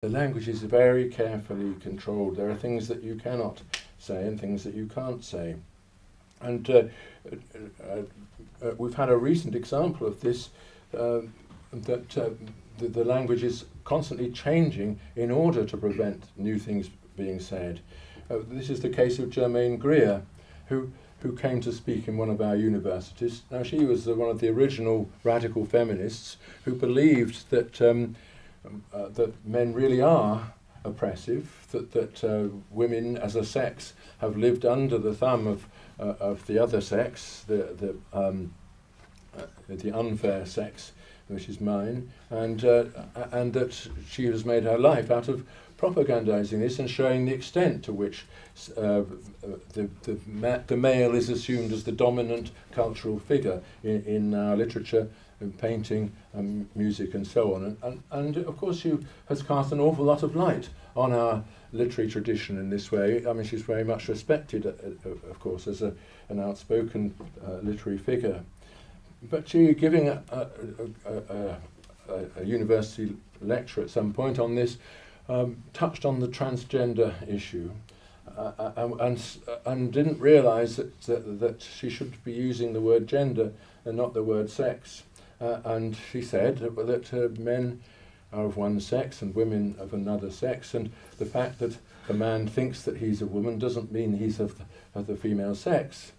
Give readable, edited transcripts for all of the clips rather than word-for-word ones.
The language is very carefully controlled. There are things that you cannot say and things that you can't say. And we've had a recent example of this, that the language is constantly changing in order to prevent new things being said. This is the case of Germaine Greer, who came to speak in one of our universities. Now, she was one of the original radical feminists who believed that that men really are oppressive, that women as a sex have lived under the thumb of the other sex, the unfair sex, which is mine, and that she has made her life out of propagandizing this and showing the extent to which the male is assumed as the dominant cultural figure in our literature, in painting, music and so on. And of course she has cast an awful lot of light on our literary tradition in this way. I mean, she's very much respected, of course, as an outspoken literary figure. But she, giving a university lecture at some point on this, touched on the transgender issue and didn't realise that she should be using the word gender and not the word sex. And she said that men are of one sex and women of another sex, and the fact that a man thinks that he's a woman doesn't mean he's of the female sex.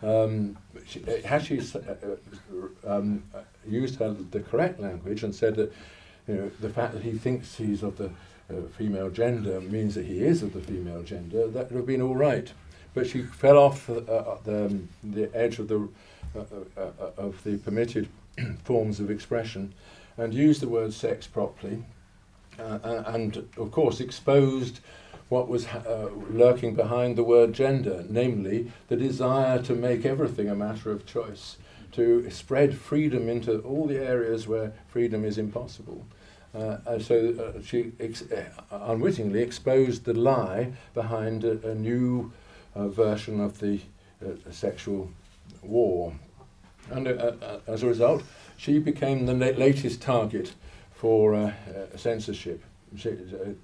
Had she used the correct language and said that, you know, the fact that he thinks he's of the female gender means that he is of the female gender, that would have been all right. But she fell off the edge of the permitted forms of expression and used the word sex properly, and of course exposed what was lurking behind the word gender, namely the desire to make everything a matter of choice, to spread freedom into all the areas where freedom is impossible. So she unwittingly exposed the lie behind a new version of the sexual war. And as a result, she became the latest target for censorship.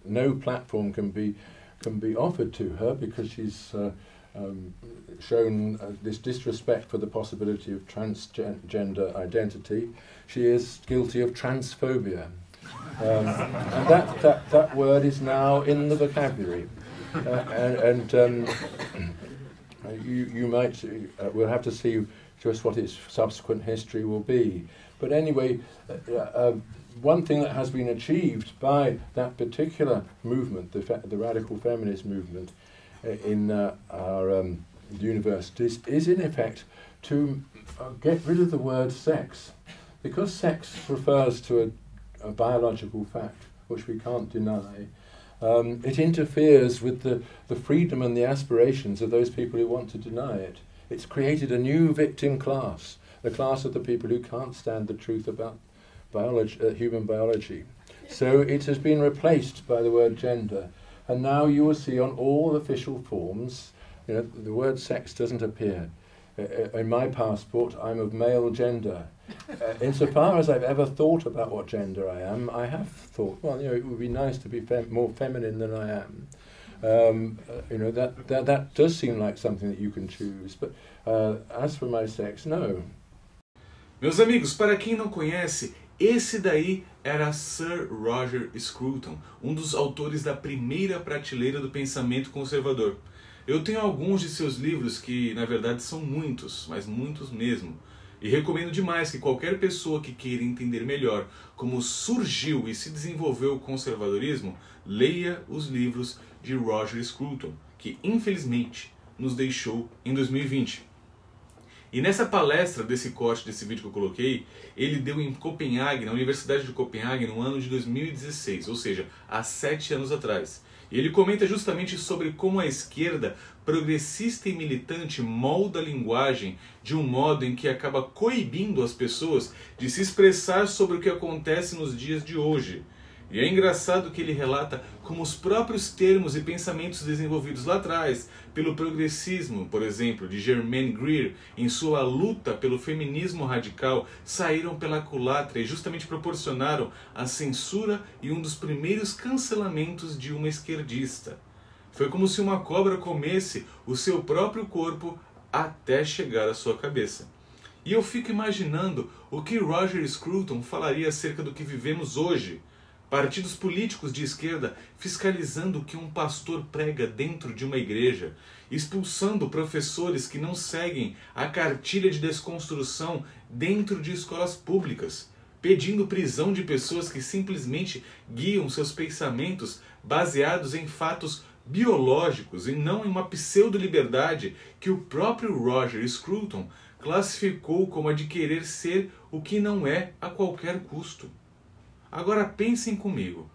No platform can be offered to her because she's shown this disrespect for the possibility of transgender identity. She is guilty of transphobia. And that word is now in the vocabulary. You might, we'll have to see just what its subsequent history will be. But anyway, one thing that has been achieved by that particular movement, the radical feminist movement in our universities, is in effect to get rid of the word sex. Because sex refers to a biological fact which we can't deny, it interferes with the freedom and the aspirations of those people who want to deny it. It's created a new victim class, the class of the people who can't stand the truth about biology, human biology. So it has been replaced by the word gender, and now you will see on all official forms, you know, the word sex doesn't appear. In my passport, I'm of male gender. Insofar as I've ever thought about what gender I am, I have thought, well, you know, it would be nice to be more feminine than I am. You know, that does seem like something that you can choose, but as for my sex, no. Meus amigos, para quem não conhece, esse daí era Sir Roger Scruton, dos autores da primeira prateleira do pensamento conservador. Eu tenho alguns de seus livros que, na verdade, são muitos, mas muitos mesmo. E recomendo demais que qualquer pessoa que queira entender melhor como surgiu e se desenvolveu o conservadorismo, leia os livros de Roger Scruton, que infelizmente nos deixou em 2020. E nessa palestra desse corte desse vídeo que eu coloquei, ele deu em Copenhague, na Universidade de Copenhague, no ano de 2016, ou seja, há 7 anos atrás. E ele comenta justamente sobre como a esquerda progressista e militante molda a linguagem de um modo em que acaba coibindo as pessoas de se expressar sobre o que acontece nos dias de hoje. E é engraçado que ele relata como os próprios termos e pensamentos desenvolvidos lá atrás pelo progressismo, por exemplo, de Germaine Greer, em sua luta pelo feminismo radical, saíram pela culatra e justamente proporcionaram a censura e um dos primeiros cancelamentos de uma esquerdista. Foi como se uma cobra comesse o seu próprio corpo até chegar à sua cabeça. E eu fico imaginando o que Roger Scruton falaria acerca do que vivemos hoje. Partidos políticos de esquerda fiscalizando o que um pastor prega dentro de uma igreja, expulsando professores que não seguem a cartilha de desconstrução dentro de escolas públicas, pedindo prisão de pessoas que simplesmente guiam seus pensamentos baseados em fatos biológicos e não em uma pseudo-liberdade que o próprio Roger Scruton classificou como a de querer ser o que não é a qualquer custo. Agora pensem comigo,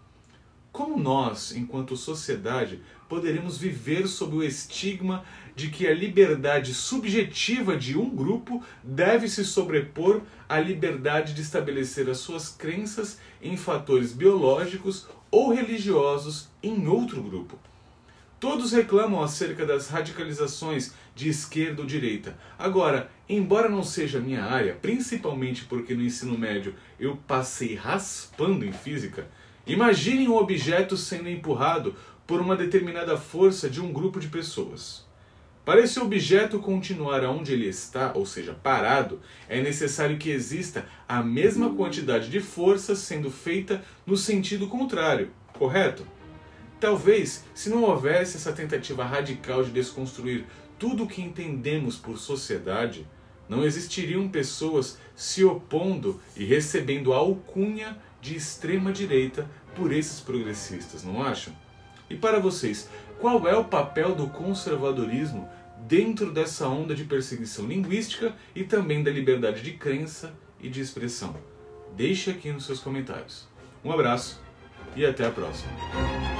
como nós, enquanto sociedade, poderemos viver sob o estigma de que a liberdade subjetiva de um grupo deve se sobrepor à liberdade de estabelecer as suas crenças em fatores biológicos ou religiosos em outro grupo? Todos reclamam acerca das radicalizações de esquerda ou direita. Agora, embora não seja minha área, principalmente porque no ensino médio eu passei raspando em física, imaginem um objeto sendo empurrado por uma determinada força de um grupo de pessoas. Para esse objeto continuar onde ele está, ou seja, parado, é necessário que exista a mesma quantidade de força sendo feita no sentido contrário, correto? Talvez, se não houvesse essa tentativa radical de desconstruir tudo o que entendemos por sociedade, não existiriam pessoas se opondo e recebendo a alcunha de extrema-direita por esses progressistas, não acham? E para vocês, qual é o papel do conservadorismo dentro dessa onda de perseguição linguística e também da liberdade de crença e de expressão? Deixe aqui nos seus comentários. Um abraço e até a próxima.